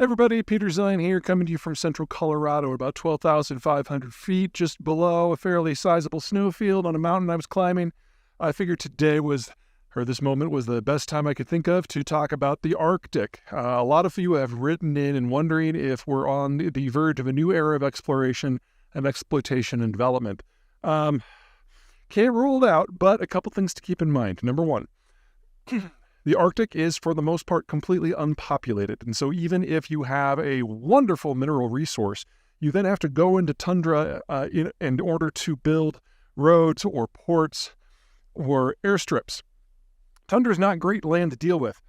Everybody, Peter Zeihan here, coming to you from central Colorado, about 12,500 feet, just below a fairly sizable snowfield on a mountain I was climbing. I figured this moment was the best time I could think of to talk about the Arctic. A lot of you have written in and wondering if we're on the verge of a new era of exploration and exploitation and development. Can't rule it out, but a couple things to keep in mind. Number one, the Arctic is, for the most part, completely unpopulated. And so even if you have a wonderful mineral resource, you then have to go into tundra in order to build roads or ports or airstrips. Tundra is not great land to deal with.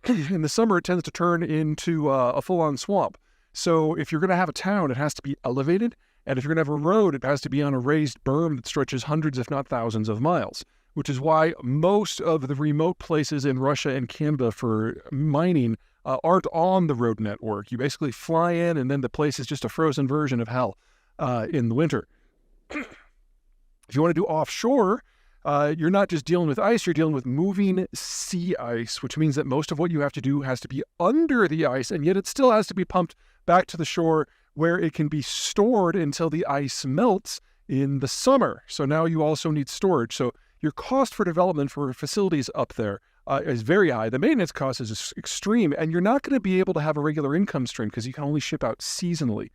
In the summer, it tends to turn into a full-on swamp. So if you're going to have a town, it has to be elevated. And if you're going to have a road, it has to be on a raised berm that stretches hundreds, if not thousands, of miles, which is why most of the remote places in Russia and Canada for mining aren't on the road network. You basically fly in, and then the place is just a frozen version of hell in the winter. If you want to do offshore, you're not just dealing with ice, you're dealing with moving sea ice, which means that most of what you have to do has to be under the ice, and yet it still has to be pumped back to the shore where it can be stored until the ice melts in the summer. So now you also need storage. So your cost for development for facilities up there is very high. The maintenance cost is extreme, and you're not going to be able to have a regular income stream because you can only ship out seasonally.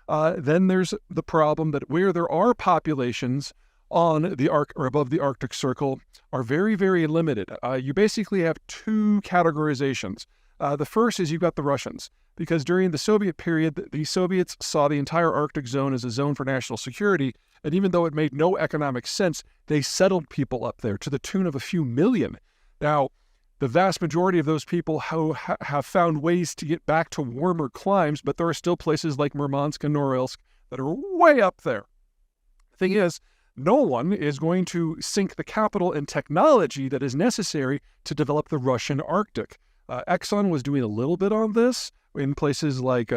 Then there's the problem that where there are populations on the or above the Arctic Circle are very, very limited. You basically have two categorizations. The first is you've got the Russians, because during the Soviet period, the Soviets saw the entire Arctic zone as a zone for national security, and even though it made no economic sense, they settled people up there to the tune of a few million. Now, the vast majority of those people have found ways to get back to warmer climes, but there are still places like Murmansk and Norilsk that are way up there. The thing is, no one is going to sink the capital and technology that is necessary to develop the Russian Arctic. Exxon was doing a little bit on this in places like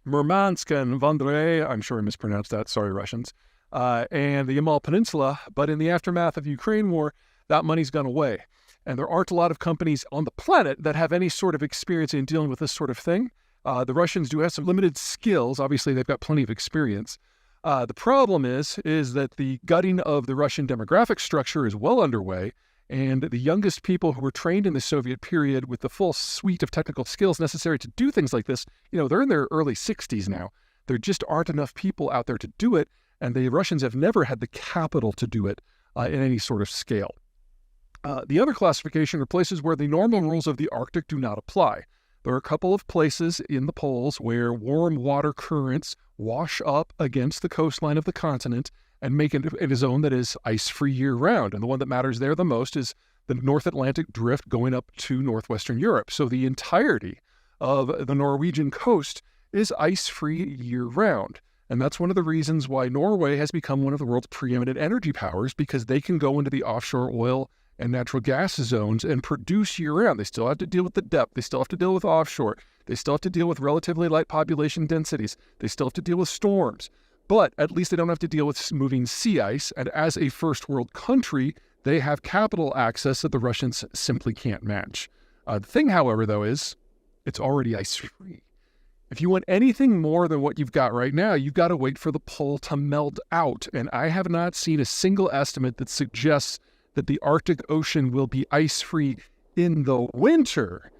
Murmansk and Vendré, I'm sure I mispronounced that, sorry Russians, and the Yamal Peninsula, but in the aftermath of the Ukraine war, that money's gone away. And there aren't a lot of companies on the planet that have any sort of experience in dealing with this sort of thing. The Russians do have some limited skills. Obviously, they've got plenty of experience. The problem is that the gutting of the Russian demographic structure is well underway, and the youngest people who were trained in the Soviet period with the full suite of technical skills necessary to do things like this, they're in their early 60s now. There just aren't enough people out there to do it, and the Russians have never had the capital to do it in any sort of scale. The other classification are places where the normal rules of the Arctic do not apply. There are a couple of places in the poles where warm water currents wash up against the coastline of the continent and make it a zone that is ice-free year-round. And the one that matters there the most is the North Atlantic drift going up to northwestern Europe. So the entirety of the Norwegian coast is ice-free year-round. And that's one of the reasons why Norway has become one of the world's preeminent energy powers, because they can go into the offshore oil and natural gas zones and produce year-round. They still have to deal with the depth. They still have to deal with offshore. They still have to deal with relatively light population densities. They still have to deal with storms. But at least they don't have to deal with moving sea ice. And as a first world country, they have capital access that the Russians simply can't match. The thing, however, though, is it's already ice-free. If you want anything more than what you've got right now, you've got to wait for the pole to melt out. And I have not seen a single estimate that suggests that the Arctic Ocean will be ice-free in the winter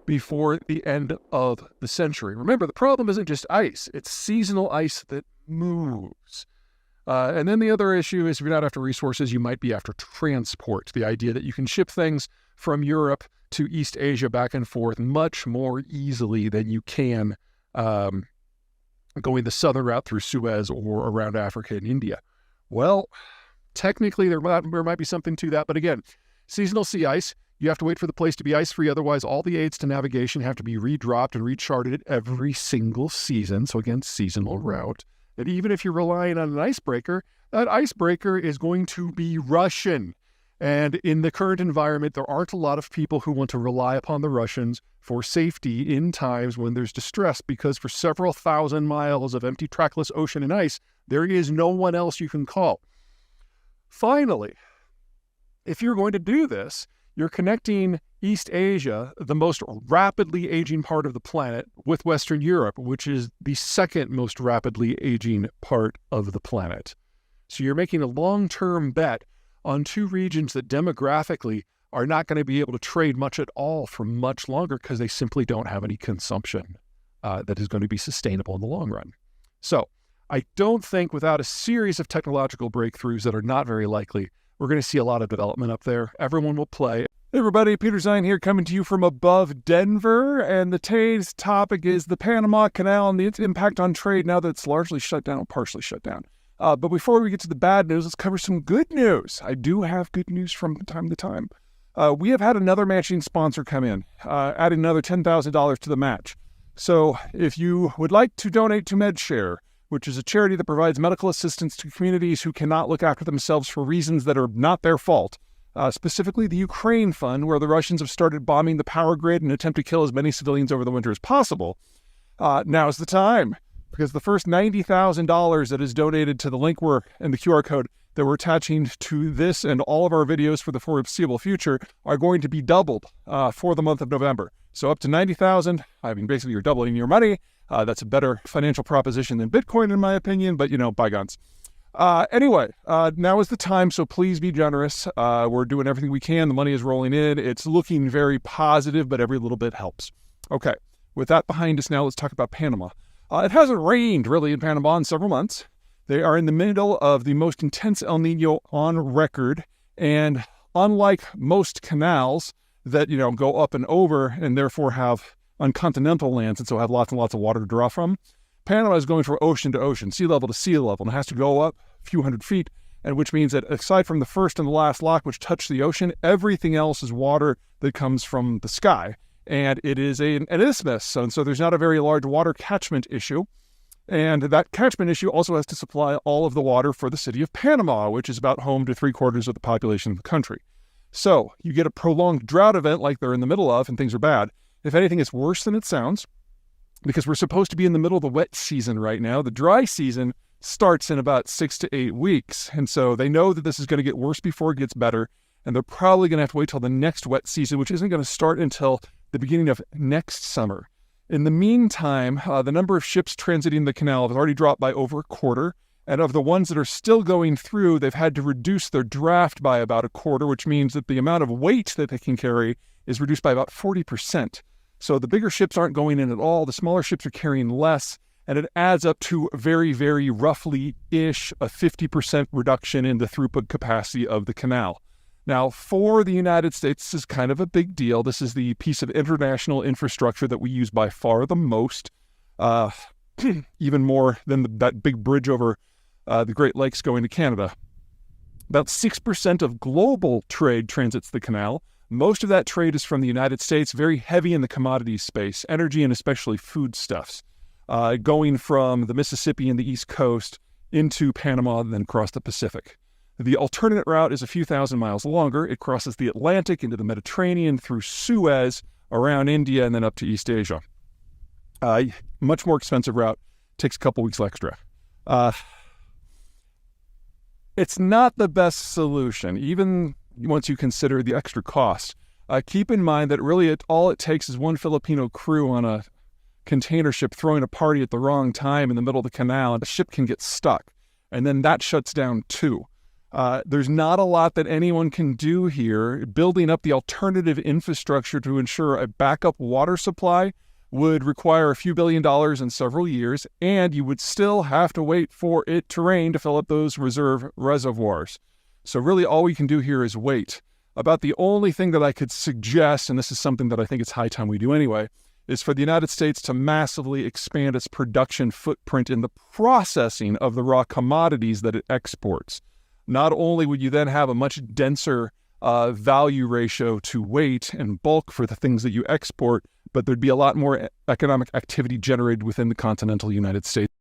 before the end of the century. Remember, the problem isn't just ice. It's seasonal ice that moves. And then the other issue is if you're not after resources, you might be after transport. The idea that you can ship things from Europe to East Asia back and forth much more easily than you can going the southern route through Suez or around Africa and India. Well, technically there might be something to that, but again, seasonal sea ice, you have to wait for the place to be ice-free. Otherwise, all the aids to navigation have to be redropped and recharted every single season. So again, seasonal route. And even if you're relying on an icebreaker, that icebreaker is going to be Russian. And in the current environment, there aren't a lot of people who want to rely upon the Russians for safety in times when there's distress, because for several thousand miles of empty trackless ocean and ice, there is no one else you can call. Finally, if you're going to do this, you're connecting East Asia, the most rapidly aging part of the planet, with Western Europe, which is the second most rapidly aging part of the planet. So you're making a long-term bet on two regions that demographically are not going to be able to trade much at all for much longer because they simply don't have any consumption that is going to be sustainable in the long run. So I don't think without a series of technological breakthroughs that are not very likely, we're going to see a lot of development up there. Everyone will play. Hey everybody, Peter Zeihan here coming to you from above Denver, and today's topic is the Panama Canal and its impact on trade now that it's largely shut down or partially shut down. But before we get to the bad news, let's cover some good news. I do have good news from time to time. We have had another matching sponsor come in, adding another $10,000 to the match. So if you would like to donate to MedShare, which is a charity that provides medical assistance to communities who cannot look after themselves for reasons that are not their fault, specifically the Ukraine Fund, where the Russians have started bombing the power grid in an attempt to kill as many civilians over the winter as possible, now's the time. Because the first $90,000 that is donated to the link and the QR code that we're attaching to this and all of our videos for the foreseeable future are going to be doubled for the month of November. So up to $90,000, I mean, basically you're doubling your money. That's a better financial proposition than Bitcoin, in my opinion, but bygones. Anyway, now is the time, so please be generous. We're doing everything we can. The money is rolling in. It's looking very positive, but every little bit helps. Okay, with that behind us now, let's talk about Panama. It hasn't rained really in Panama in several months. They are in the middle of the most intense El Nino on record, and unlike most canals that, go up and over and therefore have on continental lands and so have lots and lots of water to draw from, Panama is going from ocean to ocean, sea level to sea level, and it has to go up a few hundred feet, and which means that aside from the first and the last lock, which touch the ocean, everything else is water that comes from the sky. And it is an isthmus, and so there's not a very large water catchment issue. And that catchment issue also has to supply all of the water for the city of Panama, which is about home to 3/4 of the population of the country. So you get a prolonged drought event like they're in the middle of, and things are bad. If anything, it's worse than it sounds, because we're supposed to be in the middle of the wet season right now. The dry season starts in about 6 to 8 weeks. And so they know that this is going to get worse before it gets better. And they're probably going to have to wait till the next wet season, which isn't going to start until the beginning of next summer. In the meantime, the number of ships transiting the canal has already dropped by over a quarter. And of the ones that are still going through, they've had to reduce their draft by about a quarter, which means that the amount of weight that they can carry is reduced by about 40%. So the bigger ships aren't going in at all. The smaller ships are carrying less, and it adds up to very, very roughly-ish a 50% reduction in the throughput capacity of the canal. Now, for the United States, this is kind of a big deal. This is the piece of international infrastructure that we use by far the most, even more than that big bridge over the Great Lakes going to Canada. About 6% of global trade transits the canal. Most of that trade is from the United States, very heavy in the commodities space, energy and especially foodstuffs, going from the Mississippi and the East Coast into Panama and then across the Pacific. The alternate route is a few thousand miles longer. It crosses the Atlantic into the Mediterranean through Suez, around India, and then up to East Asia. Much more expensive route, takes a couple weeks extra. It's not the best solution, even once you consider the extra cost. Keep in mind that really all it takes is one Filipino crew on a container ship throwing a party at the wrong time in the middle of the canal, and the ship can get stuck. And then that shuts down too. There's not a lot that anyone can do here. Building up the alternative infrastructure to ensure a backup water supply would require a few $1 billion in several years, and you would still have to wait for it to rain to fill up those reserve reservoirs. So really all we can do here is wait. About the only thing that I could suggest, and this is something that I think it's high time we do anyway, is for the United States to massively expand its production footprint in the processing of the raw commodities that it exports. Not only would you then have a much denser value ratio to weight and bulk for the things that you export, but there'd be a lot more economic activity generated within the continental United States.